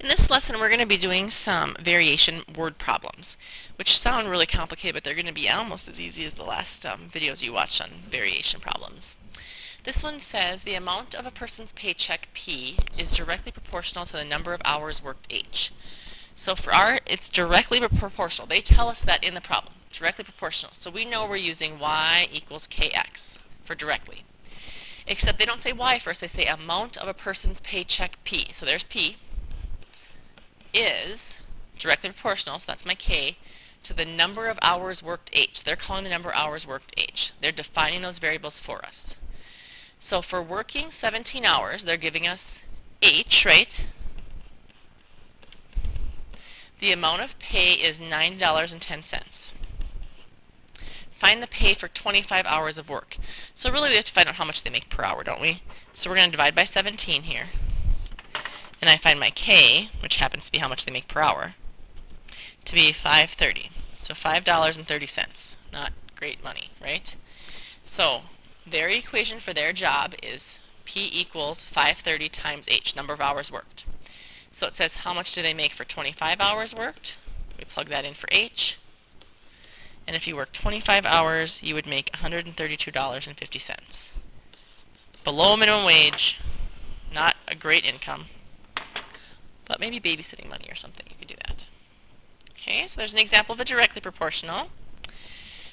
In this lesson, we're going to be doing some variation word problems, which sound really complicated, but they're going to be almost as easy as the last videos you watched on variation problems. This one says the amount of a person's paycheck P is directly proportional to the number of hours worked H. So for our, it's directly proportional. They tell us that in the problem, directly proportional. So we know we're using y equals kx for directly. Except they don't say y first, they say amount of a person's paycheck P. So there's P is directly proportional, so that's my k, to the number of hours worked H. They're calling the number of hours worked H. They're defining those variables for us. So for working 17 hours, they're giving us H, right? The amount of pay is $90.10. Find the pay for 25 hours of work. So really we have to find out how much they make per hour, don't we? So we're going to divide by 17 here. And I find my k, which happens to be how much they make per hour, to be $5.30. So $5.30. Not great money, right? So their equation for their job is P equals 530 times H, number of hours worked. So it says how much do they make for 25 hours worked? We plug that in for H. And if you work 25 hours, you would make $132.50. Below minimum wage, not a great income, but maybe babysitting money or something, you could do that. Okay, so there's an example of a directly proportional.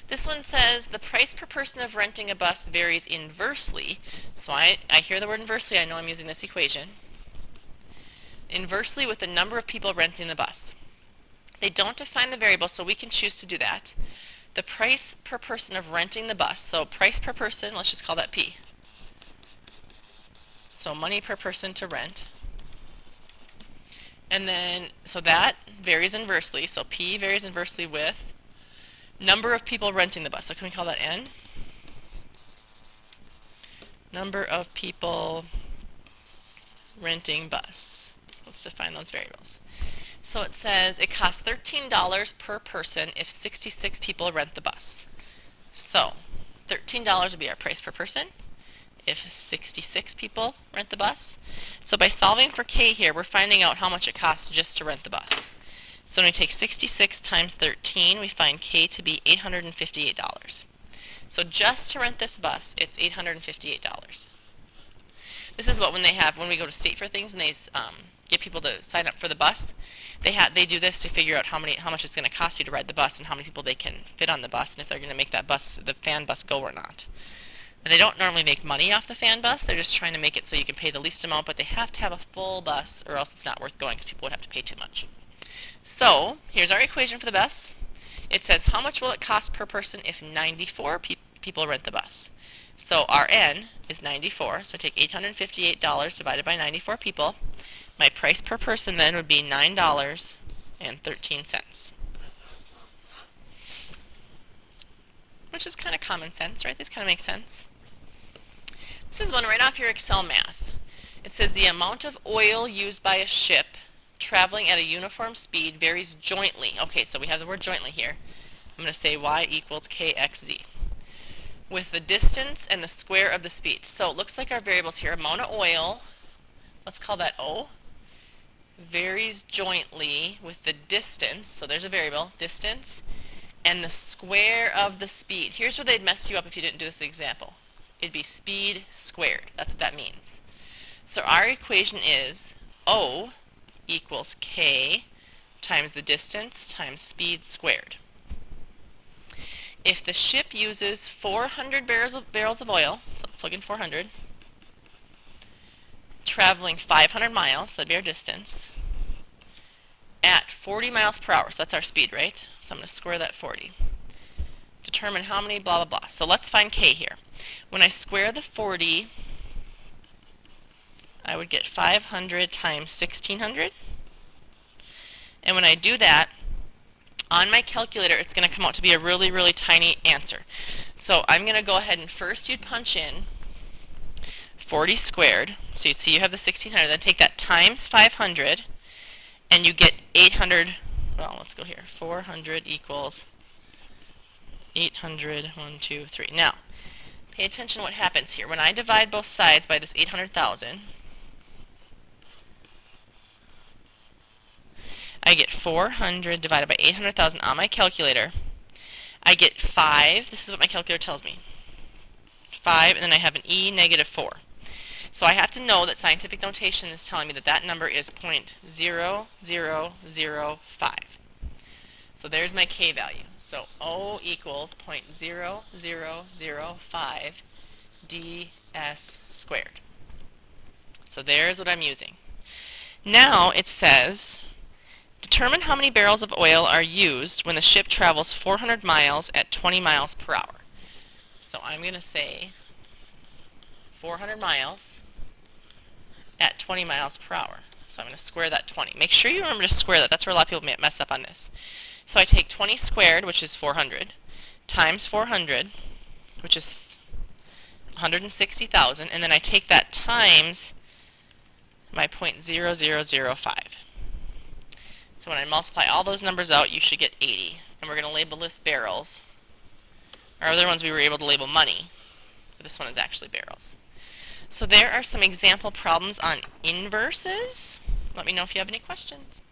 This one says the price per person of renting a bus varies inversely. So I hear the word inversely, I know I'm using this equation. Inversely with the number of people renting the bus. They don't define the variable, so we can choose to do that. The price per person of renting the bus, so price per person, let's just call that P. So money per person to rent. And then, so that varies inversely, so P varies inversely with number of people renting the bus. So can we call that N? Number of people renting bus. Let's define those variables. So it says it costs $13 per person if 66 people rent the bus. So $13 would be our price per person if 66 people rent the bus. So by solving for k here, we're finding out how much it costs just to rent the bus. So when we take 66 times 13, we find k to be $858. So just to rent this bus, it's $858. This is what when we go to state for things and they get people to sign up for the bus, they do this to figure out how much it's going to cost you to ride the bus and how many people they can fit on the bus and if they're going to make that bus, the fan bus, go or not. And they don't normally make money off the fan bus, they're just trying to make it so you can pay the least amount, but they have to have a full bus or else it's not worth going because people would have to pay too much. So here's our equation for the bus. It says how much will it cost per person if 94 people rent the bus. So our N is 94, so take $858 divided by 94 people. My price per person then would be $9.13. Which is kind of common sense, right? This kind of makes sense. This is one right off your Excel math. It says the amount of oil used by a ship traveling at a uniform speed varies jointly. Okay, so we have the word jointly here. I'm going to say y equals kxz. With the distance and the square of the speed. So it looks like our variables here, amount of oil, let's call that O, varies jointly with the distance, so there's a variable, distance, and the square of the speed. Here's where they'd mess you up if you didn't do this example. It'd be speed squared. That's what that means. So our equation is O equals K times the distance times speed squared. If the ship uses 400 barrels of oil, so let's plug in 400, traveling 500 miles, that'd be our distance, at 40 miles per hour, so that's our speed, right? So I'm going to square that 40. Determine how many blah blah blah. So let's find k here. When I square the 40, I would get 500 times 1600. And when I do that, on my calculator, it's going to come out to be a really, really tiny answer. So I'm going to go ahead and first you'd punch in 40 squared. So you see you have the 1600. Then take that times 500, and you get 800. Well, let's go here. 400 equals 800, 1, 2, 3. Now, pay attention to what happens here. When I divide both sides by this 800,000, I get 400 divided by 800,000 on my calculator. I get 5. This is what my calculator tells me. 5, and then I have an e negative 4. So I have to know that scientific notation is telling me that that number is 0.0005. So there's my k value. So O equals 0.0005 ds squared. So there's what I'm using. Now it says, determine how many barrels of oil are used when the ship travels 400 miles at 20 miles per hour. So I'm going to say 400 miles at 20 miles per hour. So I'm going to square that 20. Make sure you remember to square that. That's where a lot of people mess up on this. So I take 20 squared, which is 400, times 400, which is 160,000, and then I take that times my 0.0005. So when I multiply all those numbers out, you should get 80. And we're going to label this barrels. Our other ones we were able to label money, but this one is actually barrels. So there are some example problems on inverses. Let me know if you have any questions.